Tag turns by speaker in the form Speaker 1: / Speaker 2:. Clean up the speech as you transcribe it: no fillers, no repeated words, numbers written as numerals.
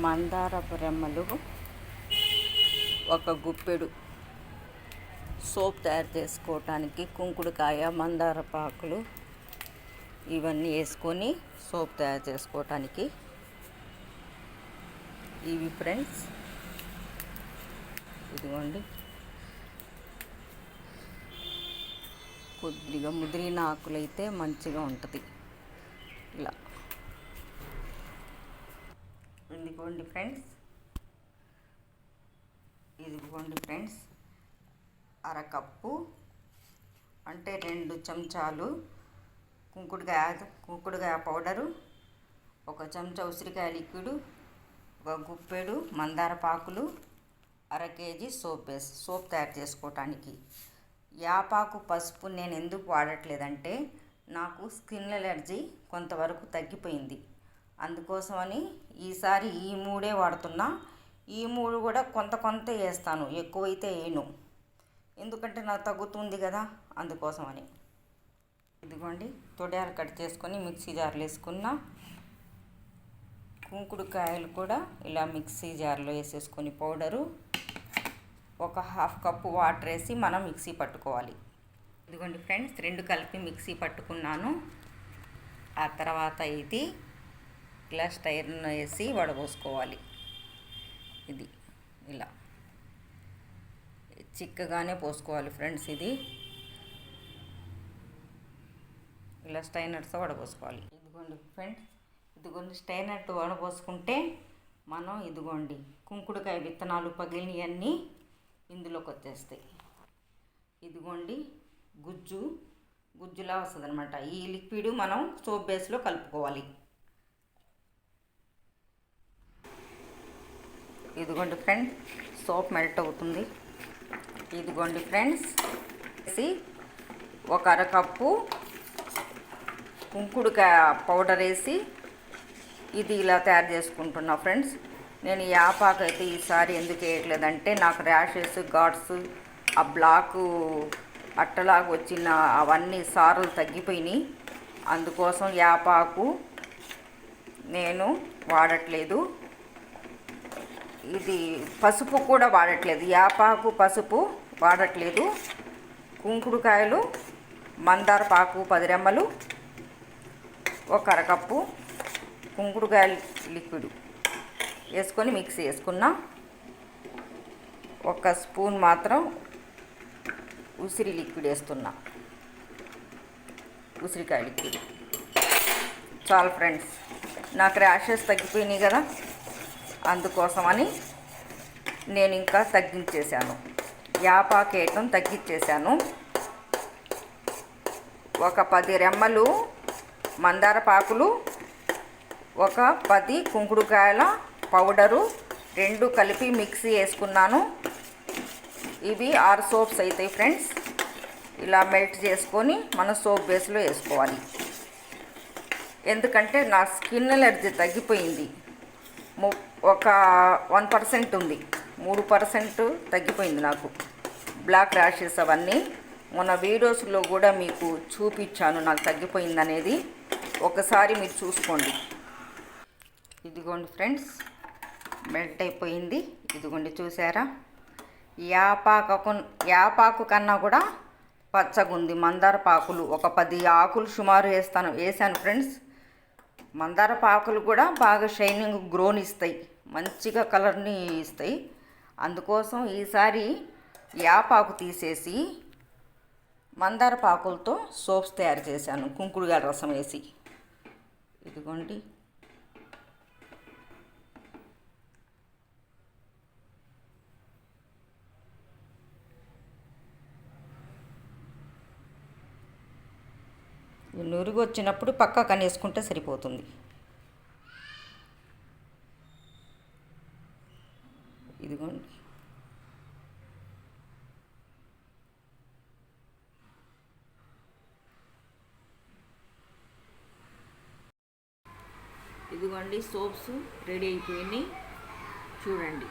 Speaker 1: మందారపు రెమ్మలు, ఒక గుప్పెడు సోప్ తయారు చేసుకోవటానికి కుంకుడుకాయ, మందారపాకులు ఇవన్నీ వేసుకొని సోప్ తయారు చేసుకోవటానికి ఇవి ఫ్రెండ్స్. ఇదిగోండి, కొద్దిగా ముదిరిన ఆకులైతే మంచిగా ఉంటుంది. ఇలా ఇదిగోండి ఫ్రెండ్స్, అరకప్పు అంటే 2 చెంచాలు కుంకుడుకాయ పౌడరు, 1 చెంచా ఉసిరికాయ లిక్విడ్, 1 గుప్పెడు మందారపాకులు, 1/2 కేజీ సోప్ తయారు చేసుకోవటానికి. యాపాకు పసుపు నేను ఎందుకు వాడట్లేదంటే నాకు స్కిన్ ఎలర్జీ కొంతవరకు తగ్గిపోయింది. అందుకోసమని ఈసారి ఈ 3 వాడుతున్నా. ఈ 3 కూడా కొంత వేస్తాను, ఎక్కువైతే వేయను, ఎందుకంటే నాకు తగ్గుతుంది కదా, అందుకోసమని. ఇదిగోండి, తొడియాలు కట్ చేసుకొని మిక్సీ జార్లో వేసుకున్న కుంకుడుకాయలు కూడా ఇలా మిక్సీ జార్లో వేసేసుకొని పౌడరు, 1/2 కప్పు వాటర్ వేసి మనం మిక్సీ పట్టుకోవాలి. ఇదిగోండి ఫ్రెండ్స్, 2 కలిపి మిక్సీ పట్టుకున్నాను. ఆ తర్వాత ఇది గ్లాస్ టైర్ను వేసి వడబోసుకోవాలి. ఇది ఇలా చిక్కగానే పోసుకోవాలి ఫ్రెండ్స్. ఇది ఇలా స్టైనర్తో వడబోసుకోవాలి. ఇదిగోండి ఫ్రెండ్స్, స్టైనర్తో వడబోసుకుంటే మనం ఇదిగోండి కుంకుడుకాయ విత్తనాలు పగిలినవన్నీ ఇందులోకి వచ్చేస్తాయి. ఇదిగోండి గుజ్జులా వస్తుంది అనమాట. ఈ లిక్విడ్ మనం సోప్ బేస్లో కలుపుకోవాలి. ఇదిగోండి ఫ్రెండ్స్, సోప్ మెల్ట్ అవుతుంది. ఇదిగోండి ఫ్రెండ్స్, 1 అరకప్పు కుంకుడుకాయ పౌడర్ వేసి ఇది ఇలా తయారు చేసుకుంటున్నా ఫ్రెండ్స్. నేను యాపాకు అయితే ఈసారి ఎందుకు వేయట్లేదంటే నాకు ర్యాషెస్, ఘాట్స్, ఆ బ్లాకు అట్టలాగా వచ్చిన అవన్నీ సార్లు తగ్గిపోయినాయి. అందుకోసం యాపాకు నేను వాడట్లేదు. ఇది పసుపు కూడా వాడట్లేదు, యాపాకు పసుపు వాడట్లేదు. కుంకుడుకాయలు, మందారపాకు 10 రెమ్మలు, 1 అరకప్పు కుంకుడుకాయ లిక్విడ్ వేసుకొని మిక్సీ వేసుకున్నా. 1 స్పూన్ మాత్రం ఉసిరి లిక్విడ్ వేస్తున్నా, ఉసిరికాయ లిక్విడ్. చాలు ఫ్రెండ్స్, నాకు ర్యాషెస్ తగ్గిపోయినాయి కదా, అందుకోసమని నేను ఇంకా తగ్గించేశాను, యాపాకు వేయటం తగ్గించేశాను. 1 10 రెమ్మలు మందారపాకులు, 1 10 కుంకుడుకాయల పౌడరు 2 కలిపి మిక్సీ వేసుకున్నాను. ఇవి 6 సోప్స్ అవుతాయి ఫ్రెండ్స్. ఇలా మెల్ట్ చేసుకొని మనం సోప్ బేస్లో వేసుకోవాలి. ఎందుకంటే నా స్కిన్ ఎలర్జీ తగ్గిపోయింది, 1% ఉంది, 3% తగ్గిపోయింది నాకు. బ్లాక్ ర్యాషెస్ అవన్నీ మొన్న వీడియోస్లో కూడా మీకు చూపించాను నాకు తగ్గిపోయింది అనేది, ఒకసారి మీరు చూసుకోండి. ఇదిగోండి ఫ్రెండ్స్, మెల్ట్ అయిపోయింది. ఇదిగోండి చూసారా, యాపాకు కన్నా కూడా పచ్చగుంది. మందారపాకులు 10 ఆకులు సుమారు వేసాను ఫ్రెండ్స్. మందారపాకులు కూడా బాగా షైనింగ్, గ్రోని ఇస్తాయి, మంచిగా కలర్ని ఇస్తాయి. అందుకోసం ఈసారి యాపాకు తీసేసి మందారపాకులతో సోప్స్ తయారు చేశాను, కుంకుడుకాయ రసం వేసి. ఇదిగోండి, నురుగు వచ్చినప్పుడు పక్కకు అనేసుకుంటే సరిపోతుంది. ఇదిగోండి, సోప్స్ రెడీ అయిపోయినాయి చూడండి.